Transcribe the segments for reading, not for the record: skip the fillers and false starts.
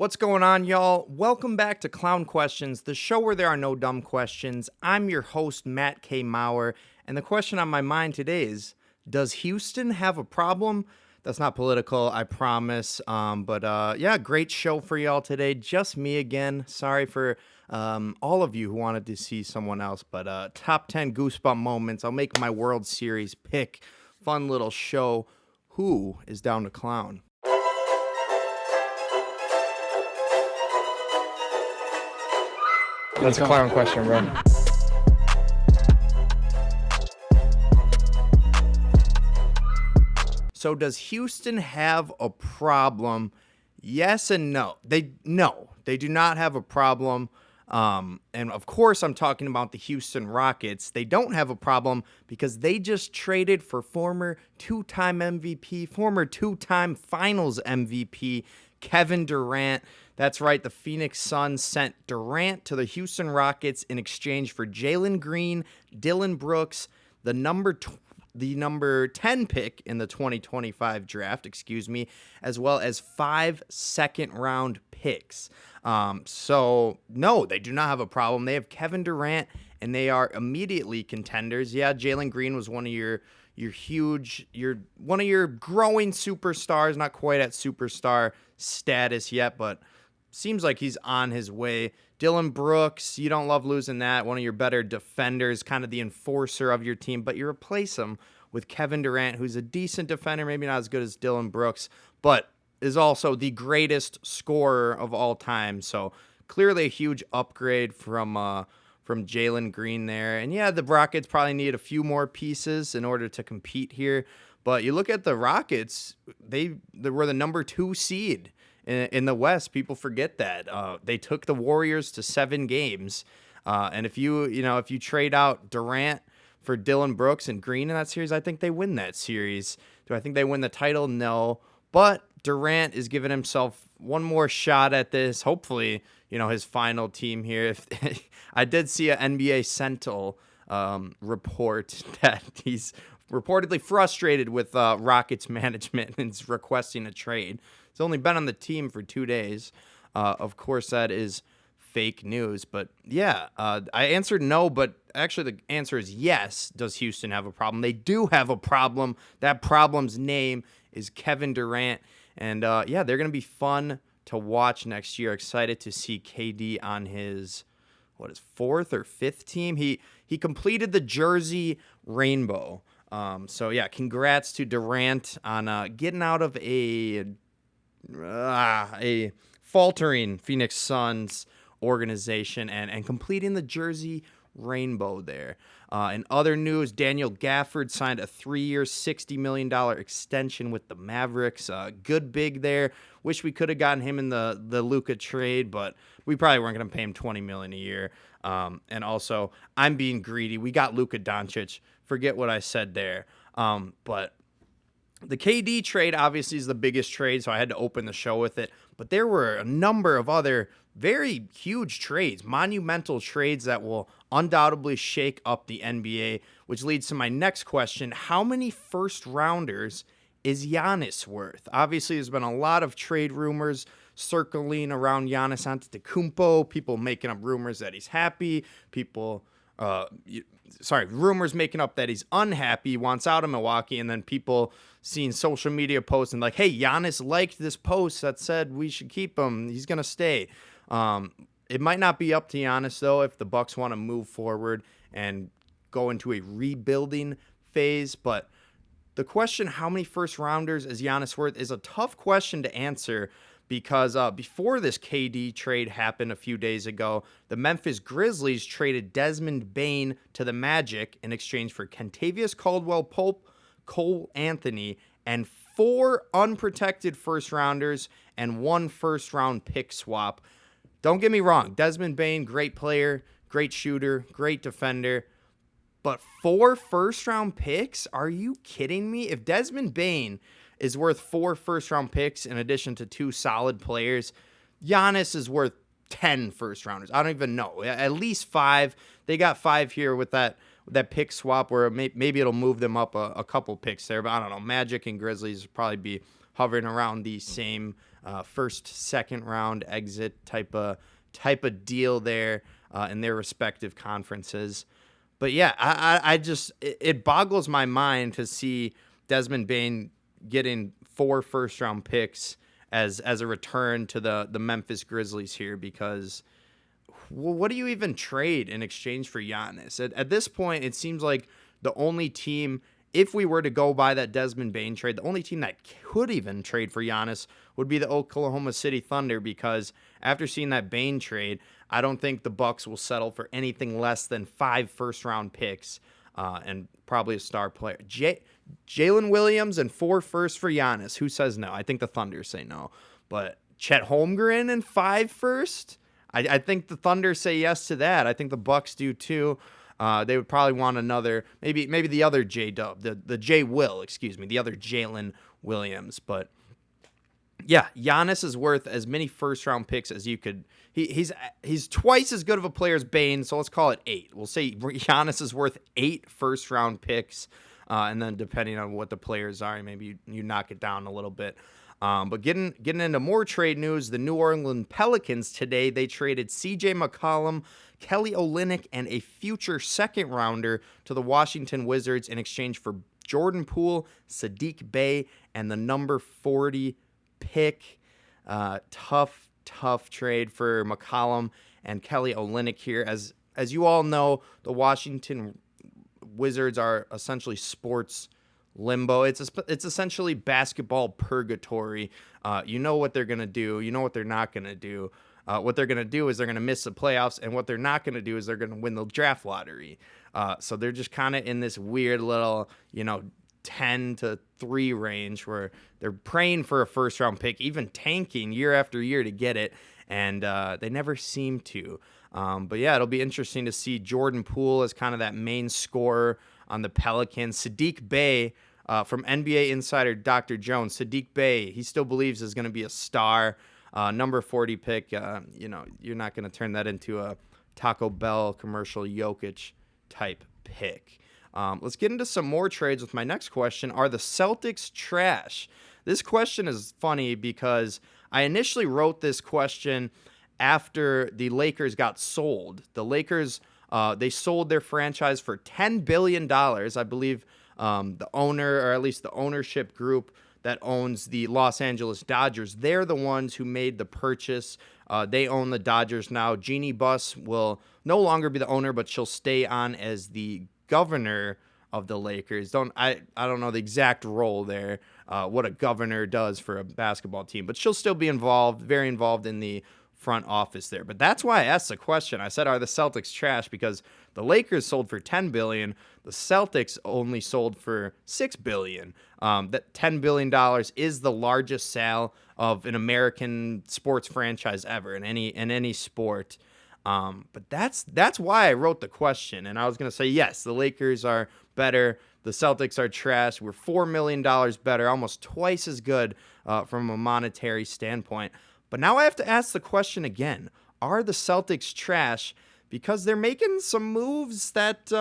What's going on, y'all? Welcome back to Clown Questions, the show where there are no dumb questions. I'm your host, Matt K. Maurer, and the question on my mind today is, does Houston have a problem? That's not political, I promise. But great show for y'all today. Just me again. Sorry for all of you who wanted to see someone else, but top 10 Goosebump moments. I'll make my World Series pick. Fun little show. Who is down to clown? That's a clown question, bro. So does Houston have a problem? Yes and no. They do not have a problem. And of course, I'm talking about the Houston Rockets. They don't have a problem because they just traded for former two-time MVP, former two-time Finals MVP, Kevin Durant. That's right. The Phoenix Suns sent Durant to the Houston Rockets in exchange for Jalen Green, Dillon Brooks, the number 10 pick in the 2025 draft, as well as 5 second-round picks. So, no, they do not have a problem. They have Kevin Durant, and they are immediately contenders. Yeah, Jalen Green was one of your growing superstars, not quite at superstar status yet, but seems like he's on his way. Dillon Brooks, you don't love losing that. One of your better defenders, kind of the enforcer of your team, but you replace him with Kevin Durant, who's a decent defender, maybe not as good as Dillon Brooks, but is also the greatest scorer of all time. So clearly a huge upgrade from Jalen Green there. And yeah, the Rockets probably need a few more pieces in order to compete here. But you look at the Rockets, they were the number 2 seed in the West. People forget that. They took the Warriors to 7 games. And if you trade out Durant for Dillon Brooks and Green in that series, I think they win that series. Do I think they win the title? No. But Durant is giving himself one more shot at this. Hopefully, his final team here. I did see an NBA Sentinel report that he's reportedly frustrated with Rockets management and is requesting a trade. He's only been on the team for 2 days. Of course, that is fake news. But yeah, I answered no, but actually the answer is yes. Does Houston have a problem? They do have a problem. That problem's name is Kevin Durant. And they're going to be fun to watch next year. Excited to see KD on his, 4th or 5th team? He completed the jersey rainbow. Congrats to Durant on getting out of a faltering Phoenix Suns organization and completing the jersey rainbow there. In other news, Daniel Gafford signed a 3-year, $60 million extension with the Mavericks. Good big there. Wish we could have gotten him in the Luka trade, but we probably weren't going to pay him $20 million a year. And also, I'm being greedy. We got Luka Doncic. Forget what I said there. But the KD trade obviously is the biggest trade, so I had to open the show with it. But there were a number of other very huge trades, monumental trades that will undoubtedly shake up the NBA, which leads to my next question. How many first-rounders is Giannis worth? Obviously, there's been a lot of trade rumors circling around Giannis Antetokounmpo, people making up rumors that he's happy, rumors making up that he's unhappy, wants out of Milwaukee, and then people seeing social media posts and like, hey, Giannis liked this post that said we should keep him. He's going to stay. It might not be up to Giannis, though, if the Bucks want to move forward and go into a rebuilding phase. But the question, how many first-rounders is Giannis worth, is a tough question to answer because before this KD trade happened a few days ago, the Memphis Grizzlies traded Desmond Bane to the Magic in exchange for Kentavious Caldwell-Pope, Cole Anthony, and 4 unprotected first-rounders and 1 first-round pick swap. Don't get me wrong, Desmond Bane, great player, great shooter, great defender, but 4 first-round picks? Are you kidding me? If Desmond Bane is worth 4 first-round picks in addition to 2 solid players, Giannis is worth 10 first-rounders. I don't even know. At least 5. They got 5 here with that pick swap where maybe it'll move them up a couple picks there, but I don't know. Magic and Grizzlies will probably be hovering around the same first, second round exit type of deal there in their respective conferences. But yeah, I just it boggles my mind to see Desmond Bane getting 4 first-round picks as a return to the Memphis Grizzlies here, because what do you even trade in exchange for Giannis? At this point, it seems like the only team, if we were to go by that Desmond Bane trade, the only team that could even trade for Giannis would be the Oklahoma City Thunder, because after seeing that Bane trade, I don't think the Bucks will settle for anything less than 5 first-round picks and probably a star player. Jalen Williams and 4 firsts for Giannis. Who says no? I think the Thunder say no. But Chet Holmgren and 5 firsts? I think the Thunder say yes to that. I think the Bucks do too. They would probably want another, maybe the other J-Dub, the J-Will, the other Jalen Williams. But yeah, Giannis is worth as many first-round picks as you could. He's twice as good of a player as Bane, so let's call it 8. We'll say Giannis is worth 8 first-round picks, and then depending on what the players are, maybe you knock it down a little bit. But getting into more trade news, the New Orleans Pelicans today, they traded C.J. McCollum, Kelly Olynyk, and a future second-rounder to the Washington Wizards in exchange for Jordan Poole, Saddiq Bey, and the number 40 pick. Tough trade for McCollum and Kelly Olynyk here. As you all know, the Washington Wizards are essentially sports limbo. It's essentially basketball purgatory. You know what they're going to do. You know what they're not going to do. What they're going to do is they're going to miss the playoffs, and what they're not going to do is they're going to win the draft lottery. So they're just kind of in this weird little, 10-3 range where they're praying for a first-round pick, even tanking year after year to get it, and they never seem to. But yeah, it'll be interesting to see Jordan Poole as kind of that main scorer on the Pelicans. Saddiq Bey, from NBA insider Dr. Jones, Saddiq Bey, he still believes is going to be a star. Number 40 pick, you're not going to turn that into a Taco Bell commercial Jokic type pick. Let's get into some more trades with my next question. Are the Celtics trash? This question is funny because I initially wrote this question after the Lakers got sold. The Lakers, they sold their franchise for $10 billion. I believe the owner, or at least the ownership group that owns the Los Angeles Dodgers, they're the ones who made the purchase. They own the Dodgers now. Jeannie Buss will no longer be the owner, but she'll stay on as the governor of the Lakers. I don't know the exact role there, what a governor does for a basketball team, but she'll still be involved, very involved in the front office there. But that's why I asked the question. I said, are the Celtics trash? Because the Lakers sold for $10 billion. The Celtics only sold for $6 billion. That $10 billion is the largest sale of an American sports franchise ever in any sport. But that's why I wrote the question. And I was going to say, yes, the Lakers are better. The Celtics are trash. We're $4 million better, almost twice as good from a monetary standpoint. But now I have to ask the question again. Are the Celtics trash? Because they're making some moves that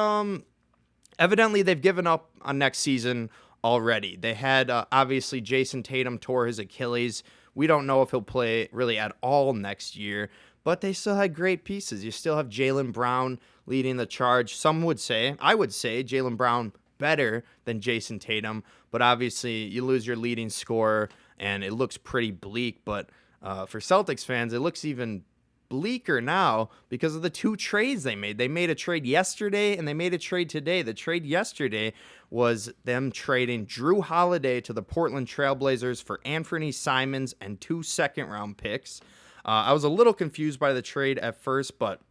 evidently they've given up on next season already. They had, obviously, Jason Tatum tore his Achilles. We don't know if he'll play really at all next year. But they still had great pieces. You still have Jaylen Brown leading the charge. I would say Jaylen Brown better than Jason Tatum. But obviously, you lose your leading scorer, and it looks pretty bleak. But for Celtics fans, it looks even bleaker now because of the 2 trades they made. They made a trade yesterday, and they made a trade today. The trade yesterday was them trading Drew Holiday to the Portland Trailblazers for Anthony Simons and 2 second-round picks. I was a little confused by the trade at first, but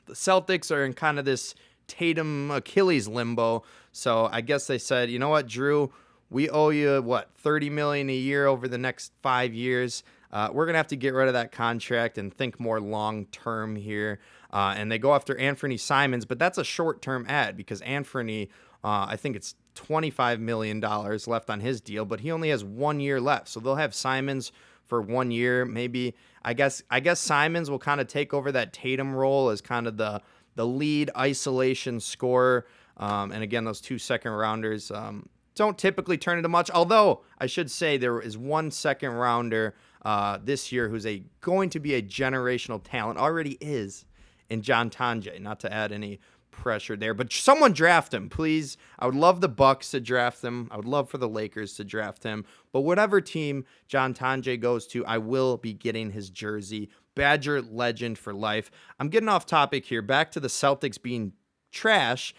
the Celtics are in kind of this Tatum Achilles limbo. So I guess they said, you know what, Drew, we owe you, $30 million a year over the next 5 years. We're going to have to get rid of that contract and think more long-term here. And they go after Anthony Simons, but that's a short-term ad because Anthony, I think it's $25 million left on his deal, but he only has 1 year left. So they'll have Simons for 1 year, maybe. I guess Simons will kind of take over that Tatum role as kind of the lead isolation scorer. And again, those 2 second rounders, don't typically turn into much. Although I should say there is one second rounder this year who's going to be a generational talent, already is, in John Tanjay. Not to add any pressure there, but someone draft him, please. I would love the Bucks to draft him. I would love for the Lakers to draft him. But whatever team John Tanjay goes to, I will be getting his jersey. Badger legend for life. I'm getting off topic here. Back to the Celtics being trash.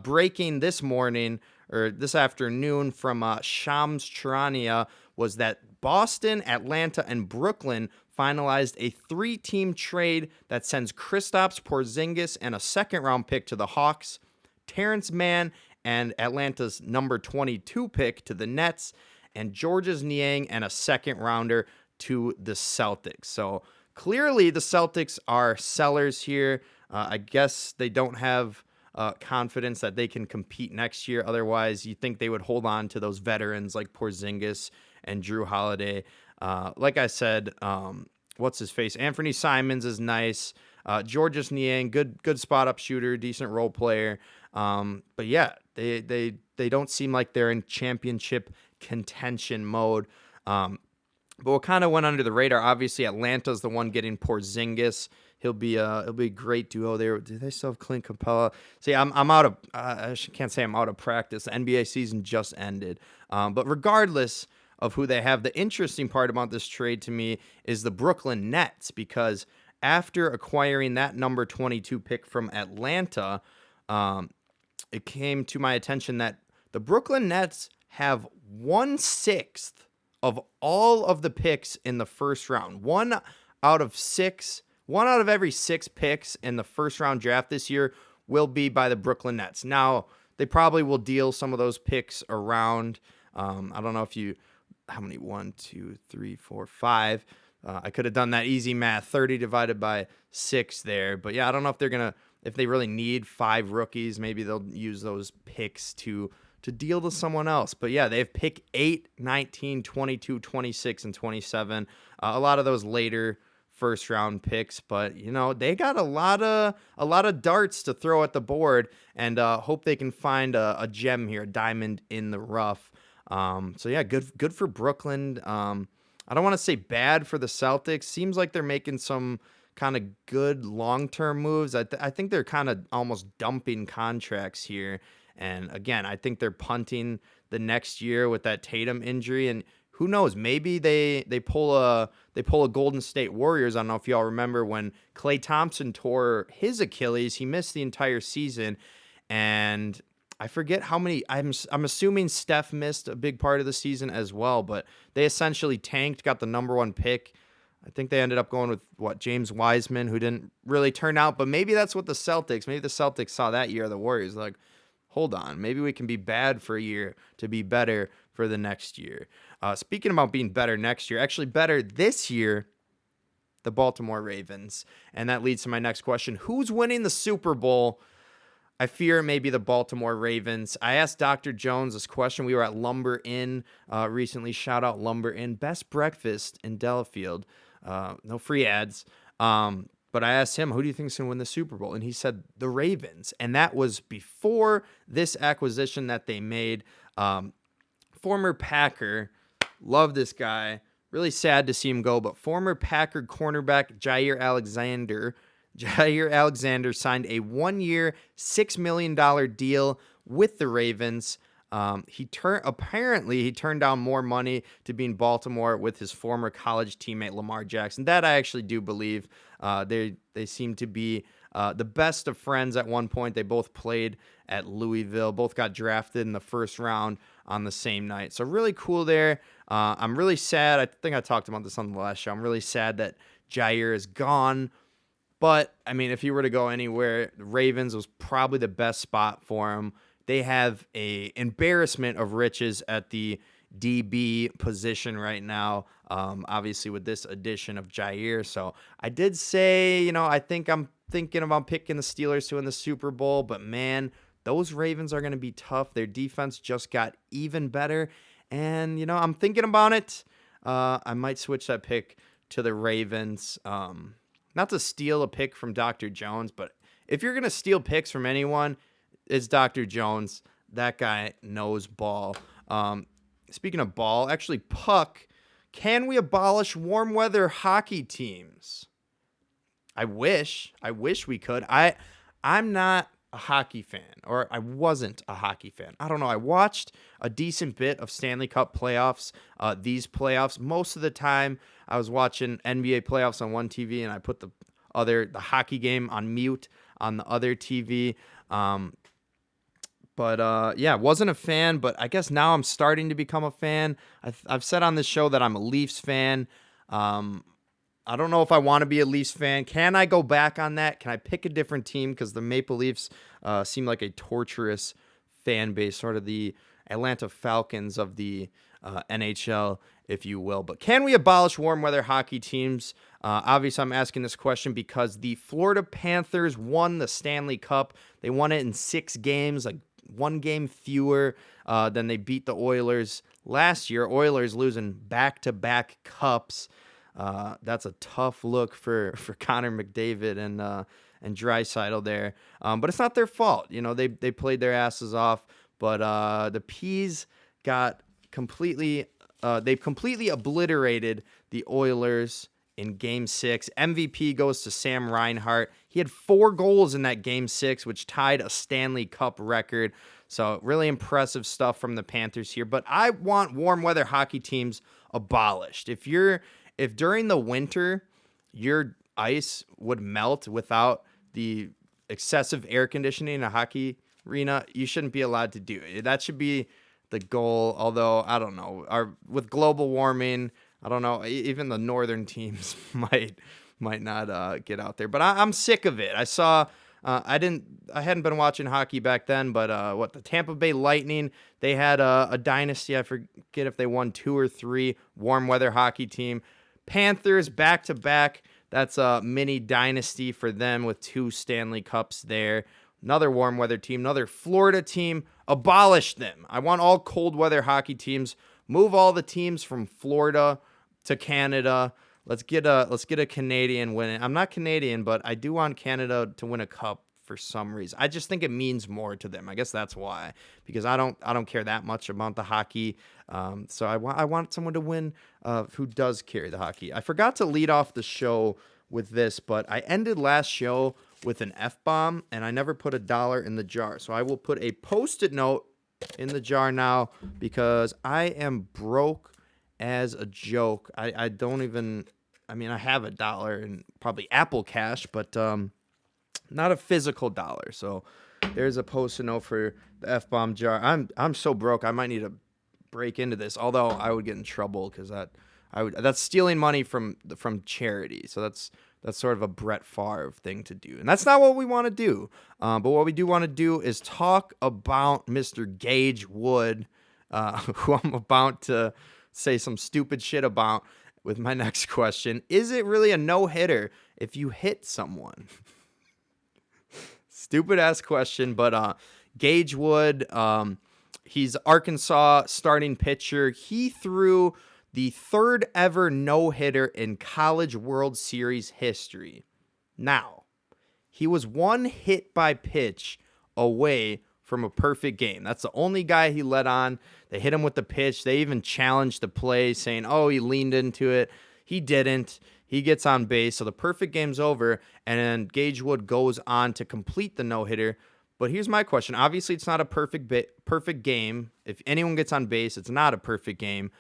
Breaking this morning or this afternoon from Shams Charania was that Boston, Atlanta, and Brooklyn finalized a 3-team trade that sends Kristaps Porzingis and a second-round pick to the Hawks, Terrence Mann and Atlanta's number 22 pick to the Nets, and Georges Niang and a second-rounder to the Celtics. So clearly the Celtics are sellers here. I guess they don't have confidence that they can compete next year. Otherwise, you think they would hold on to those veterans like Porzingis and Drew Holiday. Like I said, what's his face? Anthony Simons is nice. Georges Niang, good spot up shooter, decent role player. But yeah, they don't seem like they're in championship contention mode. But what kind of went under the radar? Obviously, Atlanta's the one getting Porzingis. It'll be a great duo there. Do they still have Clint Capella? See, I'm out of. I can't say I'm out of practice. The NBA season just ended. But regardless of who they have, the interesting part about this trade to me is the Brooklyn Nets, because after acquiring that number 22 pick from Atlanta, it came to my attention that the Brooklyn Nets have 1/6 of all of the picks in the first round. One out of every 6 picks in the first round draft this year will be by the Brooklyn Nets. Now, they probably will deal some of those picks around. I don't know how many, 1, 2, 3, 4, 5. I could have done that easy math, 30 divided by 6 there. But yeah, I don't know if they really need 5 rookies, maybe they'll use those picks to deal to someone else. But yeah, they have pick 8, 19, 22, 26, and 27. A lot of those later first round picks, but they got a lot of darts to throw at the board, and hope they can find a gem here, a diamond in the rough. So yeah, good for Brooklyn. I don't want to say bad for the Celtics. Seems like they're making some kind of good long-term moves. I think they're kind of almost dumping contracts here. And again, I think they're punting the next year with that Tatum injury, and who knows? Maybe they pull a Golden State Warriors. I don't know if y'all remember when Klay Thompson tore his Achilles. He missed the entire season, and I forget how many. I'm assuming Steph missed a big part of the season as well. But they essentially tanked, got the number 1 pick. I think they ended up going with James Wiseman, who didn't really turn out. But maybe that's what the Celtics saw that year. The Warriors like, hold on, maybe we can be bad for a year to be better for the next year. Speaking about being better next year, actually better this year, the Baltimore Ravens. And that leads to my next question. Who's winning the Super Bowl? I fear it may be the Baltimore Ravens. I asked Dr. Jones this question. We were at Lumber Inn recently. Shout out Lumber Inn. Best breakfast in Delafield. No free ads. But I asked him, who do you think is going to win the Super Bowl? And he said the Ravens. And that was before this acquisition that they made. Former Packer. Love this guy. Really sad to see him go. But former Packer cornerback Jair Alexander signed a 1-year, $6 million deal with the Ravens. He turned down more money to be in Baltimore with his former college teammate Lamar Jackson. That I actually do believe. They seem to be the best of friends at one point. They both played at Louisville. Both got drafted in the first round on the same night. So really cool there. I'm really sad. I think I talked about this on the last show. I'm really sad that Jair is gone. But, I mean, if he were to go anywhere, the Ravens was probably the best spot for him. They have a embarrassment of riches at the DB position right now, obviously with this addition of Jair. So I did say, I think I'm thinking about picking the Steelers to win the Super Bowl. But, man, those Ravens are going to be tough. Their defense just got even better. And, I'm thinking about it. I might switch that pick to the Ravens. Not to steal a pick from Dr. Jones, but if you're going to steal picks from anyone, it's Dr. Jones. that guy knows ball. Speaking of ball, actually, Puck, can we abolish warm weather hockey teams? I wish we could. I'm not a hockey fan, or I wasn't a hockey fan. I don't know. I watched a decent bit of Stanley Cup playoffs, these playoffs. Most of the time, I was watching NBA playoffs on one TV, and I put the hockey game on mute on the other TV. Yeah, wasn't a fan, but I guess now I'm starting to become a fan. I've said on this show that I'm a Leafs fan. I don't know if I want to be a Leafs fan. Can I go back on that? Can I pick a different team? Because the Maple Leafs seem like a torturous fan base, sort of the Atlanta Falcons of the NHL, if you will. But can we abolish warm weather hockey teams? Obviously, I'm asking this question because the Florida Panthers won the Stanley Cup. They won it in 6 games, like 1 game fewer than they beat the Oilers last year. Oilers losing back-to-back cups. That's a tough look for Connor McDavid and Draisaitl there. But it's not their fault. You know, they played their asses off. But the Peas got completely they've completely obliterated the Oilers in Game 6. MVP goes to Sam Reinhart. He had 4 goals in that Game 6, which tied a Stanley Cup record. So really impressive stuff from the Panthers here. But I want warm weather hockey teams abolished. If during the winter your ice would melt without the excessive air conditioning in a hockey arena, you shouldn't be allowed to do it. That should be the goal. Although, I don't know, with global warming, I don't know, even the northern teams might not get out there. But I'm sick of it. I saw, I hadn't been watching hockey back then, but the Tampa Bay Lightning, they had a dynasty. I forget if they won 2 or 3 warm weather hockey team. Panthers back to back. That's a mini dynasty for them with 2 Stanley Cups there. Another warm weather team, another Florida team. Abolish them. I want all cold weather hockey teams. Move all the teams from Florida to Canada. Let's get a Canadian win. I'm not Canadian, but I do want Canada to win a cup for some reason. I just think it means more to them. I guess that's why, because I don't care that much about the hockey. So I want someone to win who does carry the hockey. I forgot to lead off the show with this, but I ended last show with an F-bomb, and I never put $1 in the jar. So I will put a Post-it note in the jar now because I am broke as a joke. I don't even, I mean, I have $1 in probably Apple Cash, but not a physical dollar. So there's a Post-it note for the F-bomb jar. I'm so broke, I might need to break into this, although I would get in trouble because that's stealing money from charity. So that's sort of a Brett Favre thing to do. And that's not what we want to do. But what we do want to do is talk about Mr. Gage Wood, who I'm about to say some stupid shit about with my next question. Is it really a no-hitter if you hit someone? Stupid ass question, but Gage Wood, he's Arkansas starting pitcher. He threw the 3rd ever no-hitter in College World Series history. Now, he was 1 hit by pitch away from a perfect game. That's the only guy he let on. They hit him with the pitch. They even challenged the play, saying, oh, he leaned into it. He didn't. He gets on base, so the perfect game's over, and then Gage Wood goes on to complete the no-hitter. But here's my question. Obviously, it's not a perfect game. If anyone gets on base, it's not a perfect game.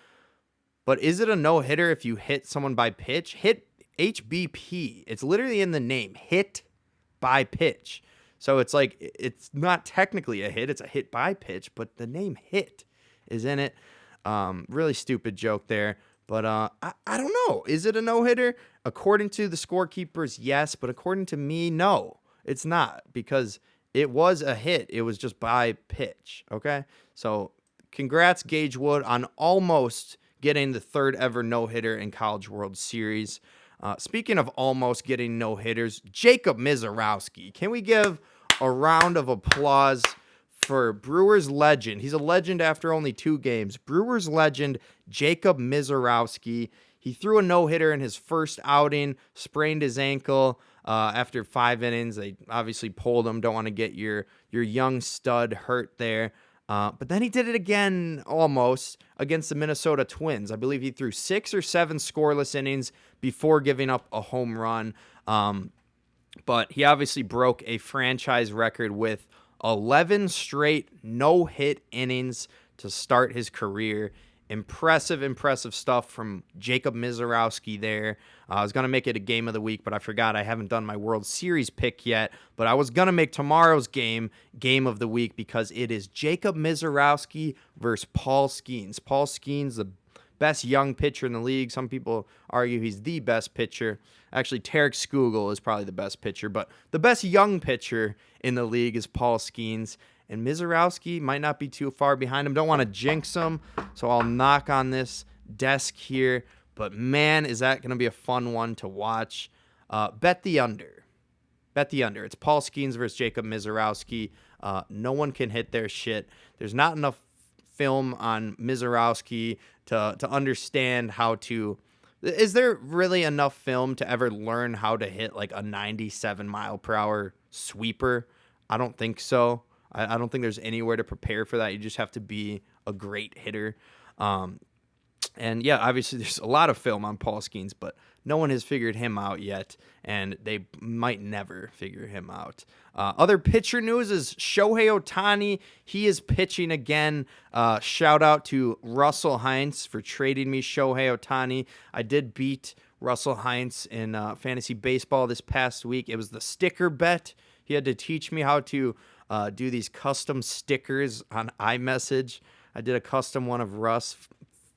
But is it a no-hitter if you hit someone by pitch? Hit HBP. It's literally in the name, hit by pitch. So it's like, it's not technically a hit. It's a hit by pitch, but the name hit is in it. Really stupid joke there. But I don't know. Is it a no-hitter? According to the scorekeepers, yes. But according to me, no. It's not, because it was a hit. It was just by pitch, okay? So congrats, Gage Wood, on almost getting the 3rd ever no-hitter in College World Series. Speaking of almost getting no-hitters, Jacob Misiorowski. Can we give a round of applause for Brewers legend? He's a legend after only 2 games. Brewers legend Jacob Misiorowski. He threw a no-hitter in his first outing, sprained his ankle after 5 innings. They obviously pulled him. Don't want to get your young stud hurt there. But then he did it again almost against the Minnesota Twins. I believe he threw 6 or 7 scoreless innings before giving up a home run. But he obviously broke a franchise record with 11 straight no-hit innings to start his career. Impressive stuff from Jacob Misiorowski there. I was going to make it a game of the week, but I forgot I haven't done my World Series pick yet. But I was going to make tomorrow's game of the week because it is Jacob Misiorowski versus Paul Skeens. Paul Skeens, the best young pitcher in the league. Some people argue he's the best pitcher. Actually, Tarek Skugel is probably the best pitcher, but the best young pitcher in the league is Paul Skeens. And Misiorowski might not be too far behind him. Don't want to jinx him, so I'll knock on this desk here. But, man, is that going to be a fun one to watch. Bet the under. Bet the under. It's Paul Skeens versus Jacob Misiorowski. No one can hit their shit. There's not enough film on Misiorowski to understand how to... Is there really enough film to ever learn how to hit like a 97-mile-per-hour sweeper? I don't think so. I don't think there's anywhere to prepare for that. You just have to be a great hitter. And, yeah, obviously there's a lot of film on Paul Skeens, but no one has figured him out yet, and they might never figure him out. Other pitcher news is Shohei Ohtani. He is pitching again. Shout out to Russell Heinz for trading me Shohei Ohtani. I did beat Russell Heinz in fantasy baseball this past week. It was the sticker bet. He had to teach me how to do these custom stickers on iMessage. I did a custom one of Russ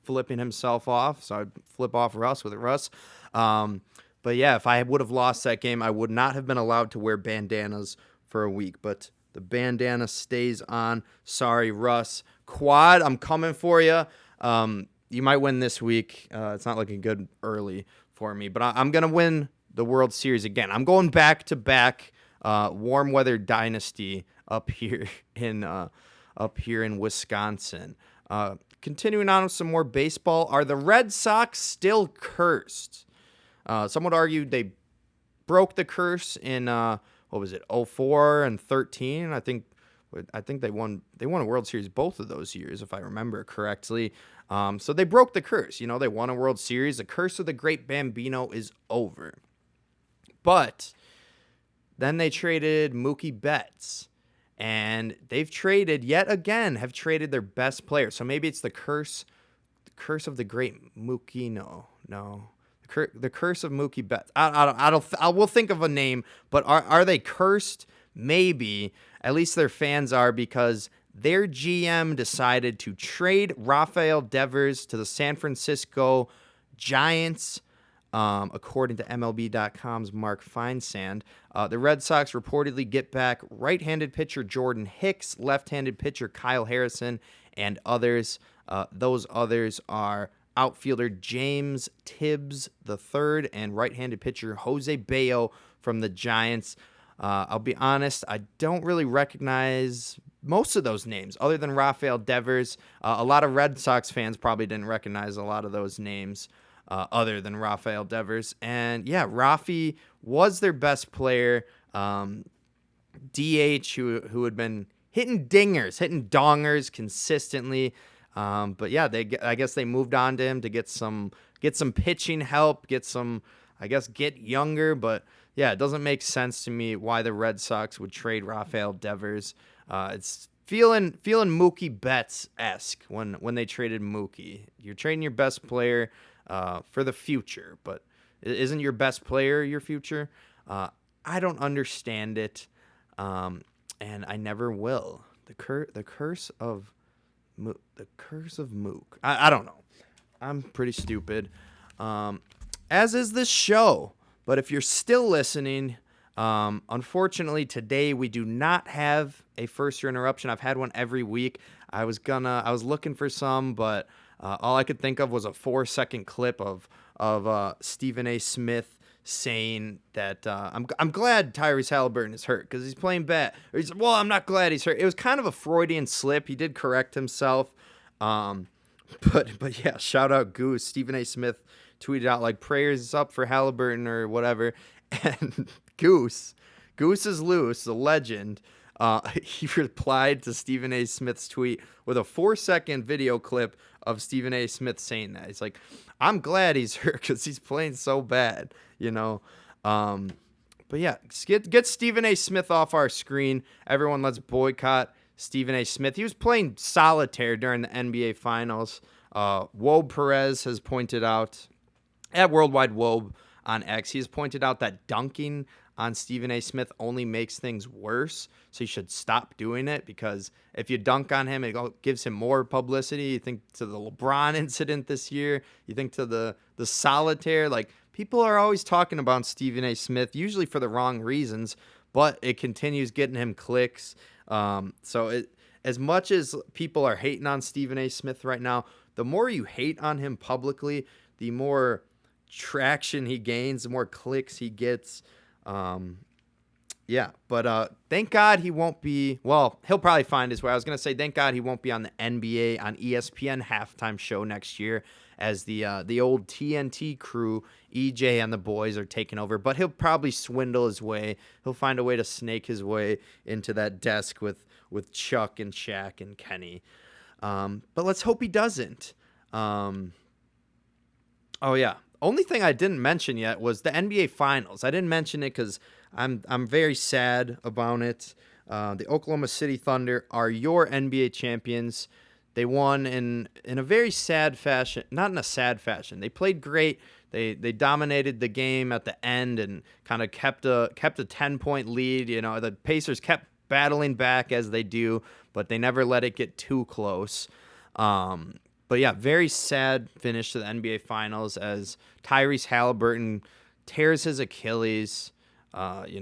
flipping himself off, so I'd flip off Russ with Russ. But yeah, if I would have lost that game, I would not have been allowed to wear bandanas for a week. But the bandana stays on. Sorry, Russ. Quad, I'm coming for you. You might win this week. It's not looking good early for me, but I'm going to win the World Series again. I'm going back-to-back warm weather dynasty up here in Wisconsin. Continuing on with some more baseball, are the Red Sox still cursed? Some would argue they broke the curse in 04 and 13. I think they won a World Series both of those years, if I remember correctly. So they broke the curse. You know, they won a World Series. The curse of the Great Bambino is over. But then they traded Mookie Betts. And they've traded, yet again, have traded their best player. So maybe it's the curse of the great Mookie. No. The curse of Mookie Betts. We'll think of a name, but are they cursed? Maybe. At least their fans are, because their GM decided to trade Rafael Devers to the San Francisco Giants. According to MLB.com's Mark Feinsand, the Red Sox reportedly get back right-handed pitcher Jordan Hicks, left-handed pitcher Kyle Harrison, and others. Those others are outfielder James Tibbs III and right-handed pitcher Jose Bayo from the Giants. I'll be honest, I don't really recognize most of those names other than Rafael Devers. A lot of Red Sox fans probably didn't recognize a lot of those names. Other than Rafael Devers. And yeah, Rafi was their best player. DH who had been hitting dongers consistently. But yeah, I guess they moved on to him to get some pitching help, get younger. But yeah, it doesn't make sense to me why the Red Sox would trade Rafael Devers. It's feeling Mookie Betts-esque when they traded Mookie. You're trading your best player for the future, but isn't your best player your future? I don't understand it, and I never will. The curse of Mook. I don't know. I'm pretty stupid, as is this show. But if you're still listening, unfortunately today we do not have a first-year interruption. I've had one every week. I was looking for some, but all I could think of was a 4-second clip of Stephen A. Smith saying that I'm glad Tyrese Halliburton is hurt because he's playing bad. I'm not glad he's hurt. It was kind of a Freudian slip. He did correct himself. But yeah, shout out Goose. Stephen A. Smith tweeted out like prayers up for Halliburton or whatever. And Goose is loose, the legend. he replied to Stephen A. Smith's tweet with a 4-second video clip of Stephen A. Smith saying that. He's like, I'm glad he's hurt because he's playing so bad, you know. But yeah, get Stephen A. Smith off our screen. Everyone, let's boycott Stephen A. Smith. He was playing solitaire during the NBA Finals. Wobe Perez has pointed out, at Worldwide Wobe on X, he has pointed out that dunking on Stephen A. Smith only makes things worse. So he should stop doing it, because if you dunk on him, it gives him more publicity. You think to the LeBron incident this year, you think to the solitaire, like, people are always talking about Stephen A. Smith, usually for the wrong reasons, but it continues getting him clicks. As much as people are hating on Stephen A. Smith right now, the more you hate on him publicly, the more traction he gains, the more clicks he gets. Thank God he won't be, well, he'll probably find his way. I was going to say, thank God he won't be on the NBA on ESPN halftime show next year, as the old TNT crew, EJ and the boys, are taking over. But he'll probably swindle his way. He'll find a way to snake his way into that desk with Chuck and Shaq and Kenny. But let's hope he doesn't. Only thing I didn't mention yet was the NBA Finals. I didn't mention it because I'm very sad about it. The Oklahoma City Thunder are your NBA champions. They won in a very sad fashion. Not in a sad fashion. They played great. They dominated the game at the end and kind of kept a 10-point lead. You know, the Pacers kept battling back as they do, but they never let it get too close. But yeah, very sad finish to the NBA Finals as Tyrese Halliburton tears his Achilles, 8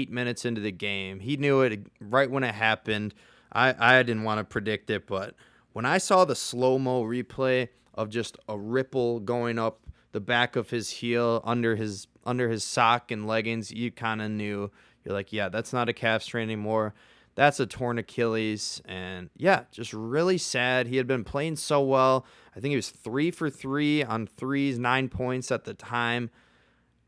minutes into the game. He knew it right when it happened. I didn't want to predict it, but when I saw the slow-mo replay of just a ripple going up the back of his heel under his sock and leggings, you kind of knew. You're like, yeah, that's not a calf strain anymore. That's a torn Achilles. And yeah, just really sad. He had been playing so well. I think he was 3 for 3 on threes, 9 points at the time.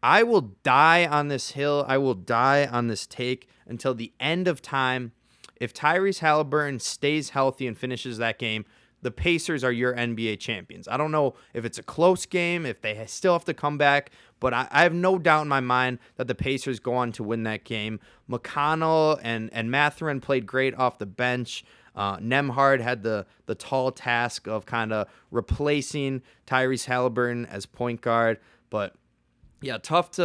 I will die on this hill. I will die on this take until the end of time. If Tyrese Halliburton stays healthy and finishes that game, the Pacers are your NBA champions. I don't know if it's a close game, if they still have to come back, but I have no doubt in my mind that the Pacers go on to win that game. McConnell and Mathurin played great off the bench. Nembhard had the tall task of kind of replacing Tyrese Halliburton as point guard, but yeah, tough.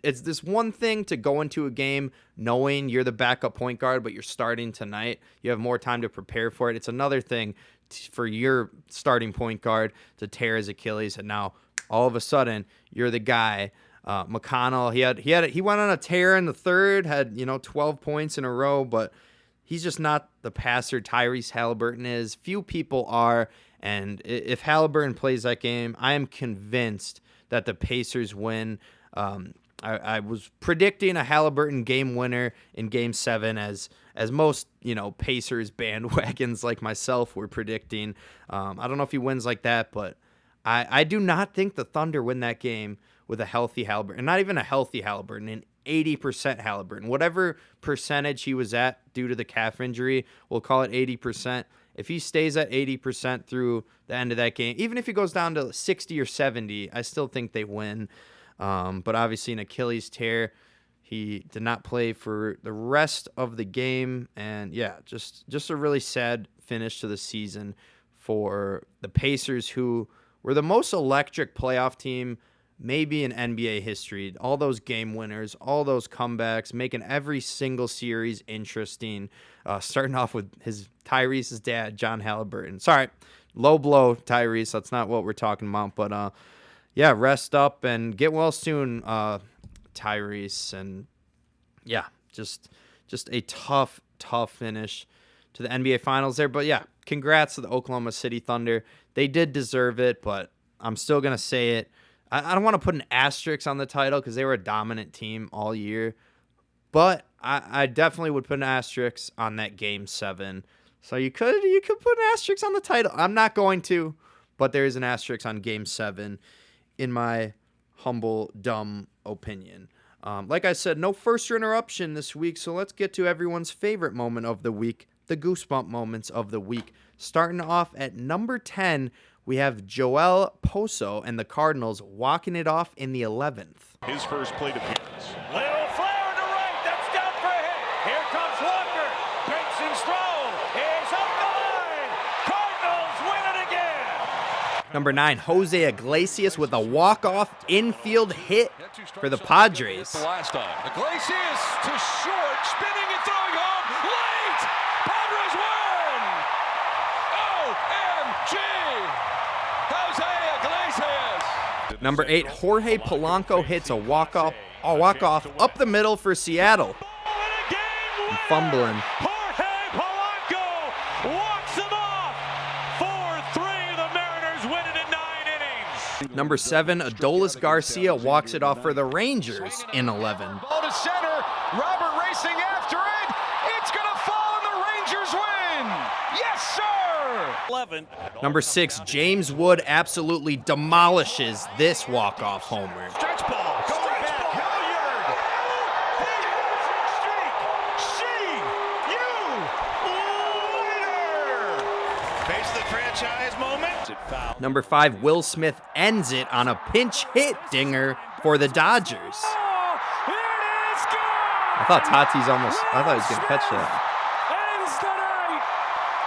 It's this one thing to go into a game knowing you're the backup point guard, but you're starting tonight. You have more time to prepare for it. It's another thing for your starting point guard to tear his Achilles, and now all of a sudden you're the guy. McConnell, he went on a tear in the third, had 12 points in a row, but he's just not the passer Tyrese Halliburton is. Few people are, and if Halliburton plays that game, I am convinced that the Pacers win. I was predicting a Halliburton game winner in Game 7, as most Pacers bandwagons like myself were predicting. I don't know if he wins like that, but I do not think the Thunder win that game with a healthy Halliburton. Not even a healthy Halliburton, an 80% Halliburton. Whatever percentage he was at due to the calf injury, we'll call it 80%. If he stays at 80% through the end of that game, even if he goes down to 60 or 70, I still think they win. But obviously an Achilles tear, he did not play for the rest of the game. And yeah, just a really sad finish to the season for the Pacers, who were the most electric playoff team maybe in NBA history. All those game winners, all those comebacks, making every single series interesting. Starting off with Tyrese's dad, John Halliburton. Sorry, low blow, Tyrese. That's not what we're talking about. But yeah, rest up and get well soon, Tyrese. And yeah, just a tough finish to the NBA Finals there. But yeah, congrats to the Oklahoma City Thunder. They did deserve it, but I'm still gonna say it. I don't want to put an asterisk on the title because they were a dominant team all year, but I definitely would put an asterisk on that Game 7. So you could put an asterisk on the title. I'm not going to, but there is an asterisk on Game 7 in my humble, dumb opinion. Like I said, no first interruption this week, so let's get to everyone's favorite moment of the week, the Goosebump moments of the week. Starting off at number 10, we have Joel Poso and the Cardinals walking it off in the 11th. His first plate appearance. Little flare to right. That's down for a hit. Here comes Walker. Benson's throw is up the line. Cardinals win it again. Number 9, Jose Iglesias with a walk-off infield hit for the Padres. The last time. Iglesias to short, spinning and throwing home. Late. Padres win. OMG. Jose Iglesias. Number 8, Jorge Polanco hits a walk-off up the middle for Seattle. And fumbling. Jorge Polanco walks them off. 4-3. The Mariners win it in 9 innings. Number 7, Adolis Garcia walks it off for the Rangers in 11. Ball to center. Robert racing after it. It's going to fall and the Rangers win. Yes, sir. 11. Number 6, James Wood absolutely demolishes this walk-off homer. Stretch ball. Going back. Hilliard. See you later. Face the franchise moment. Number 5, Will Smith ends it on a pinch hit dinger for the Dodgers. Oh, it is good. I thought he was going to catch that. Ends the night.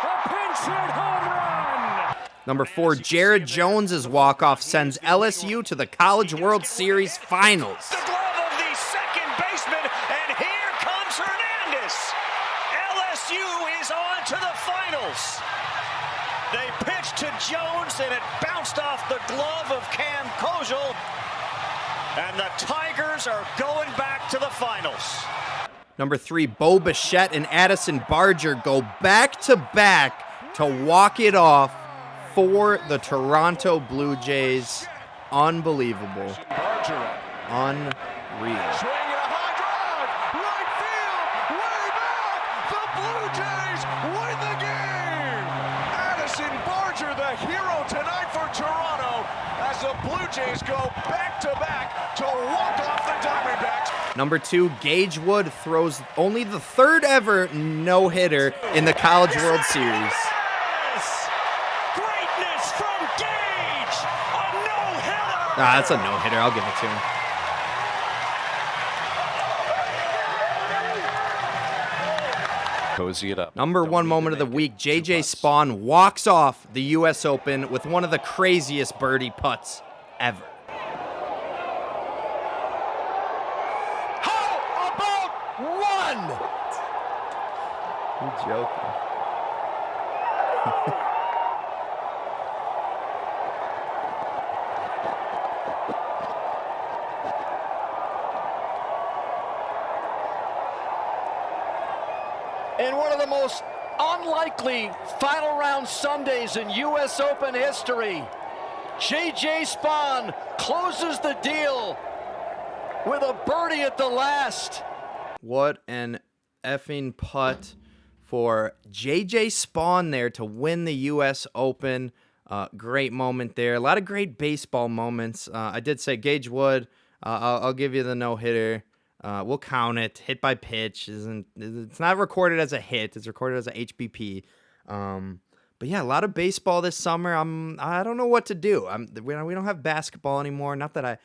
A pinch hit home run. Number 4, Jared Jones's walk-off sends LSU to the College World Series Finals. The glove of the second baseman, and here comes Hernandez. LSU is on to the finals. They pitched to Jones, and it bounced off the glove of Cam Kojal, and the Tigers are going back to the finals. Number 3, Bo Bichette and Addison Barger go back-to-back to walk it off for the Toronto Blue Jays. Unbelievable. Unreal. Swing and a high drive, right field, way back. The Blue Jays win the game. Addison Barger, the hero tonight for Toronto, as the Blue Jays go back-to-back to walk off the Diamondbacks. Number 2, Gage Wood throws only the third ever no-hitter in the College World Series. Yes! Greatness from Gage, a no-hitter. That's a no-hitter. I'll give it to him. Cozy it up. Number 1 moment of the week, J.J. Spawn walks off the U.S. Open with one of the craziest birdie putts ever. How about one? You joking? In one of the most unlikely final round Sundays in U.S. Open history, J.J. Spawn closes the deal with a birdie at the last. What an effing putt for J.J. Spawn there to win the U.S. Open. Great moment there. A lot of great baseball moments. I did say Gage Wood. I'll give you the no-hitter. We'll count it. Hit by pitch it's not recorded as a hit. It's recorded as a HBP. But yeah, a lot of baseball this summer. I don't know what to do. We don't have basketball anymore. Not that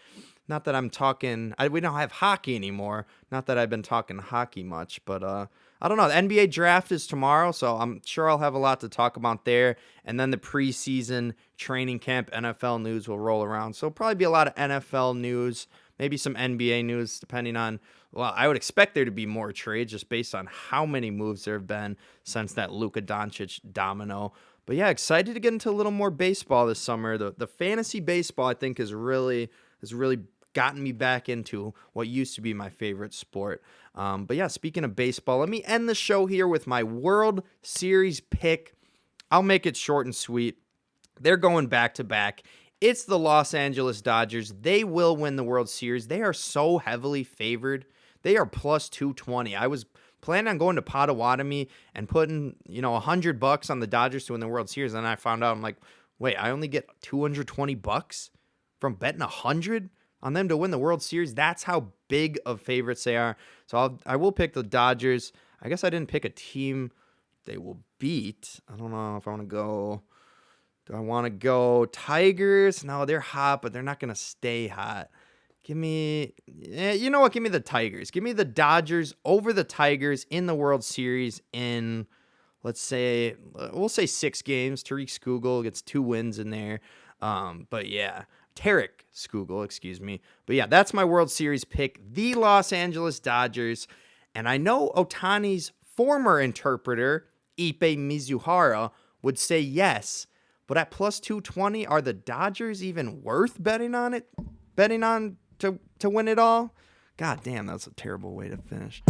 I'm talking. We don't have hockey anymore. Not that I've been talking hockey much. But I don't know. The NBA draft is tomorrow, so I'm sure I'll have a lot to talk about there. And then the preseason training camp NFL news will roll around. So it'll probably be a lot of NFL news. Maybe some NBA news, depending on, well, I would expect there to be more trades just based on how many moves there have been since that Luka Doncic domino. But yeah, excited to get into a little more baseball this summer. The fantasy baseball, I think, has really gotten me back into what used to be my favorite sport. But yeah, speaking of baseball, let me end the show here with my World Series pick. I'll make it short and sweet. They're going back-to-back. It's the Los Angeles Dodgers. They will win the World Series. They are so heavily favored. They are plus 220. I was planning on going to Potawatomi and putting, $100 on the Dodgers to win the World Series. And then I found out, I'm like, wait, I only get $220 from betting 100? on them to win the World Series. That's how big of favorites they are. So I will pick the Dodgers. I guess I didn't pick a team they will beat. I don't know if I want to go. Do I want to go Tigers? No, they're hot, but they're not going to stay hot. Give me, you know what? Give me the Tigers. Give me the Dodgers over the Tigers in the World Series in, let's say, we'll say 6 games. Tariq Skugel gets 2 wins in there. But yeah, Tarek Skugel, excuse me. But yeah, that's my World Series pick, the Los Angeles Dodgers. And I know Ohtani's former interpreter, Ipe Mizuhara, would say yes. But at plus 220, are the Dodgers even worth betting on it? Betting on to win it all? God damn, that's a terrible way to finish.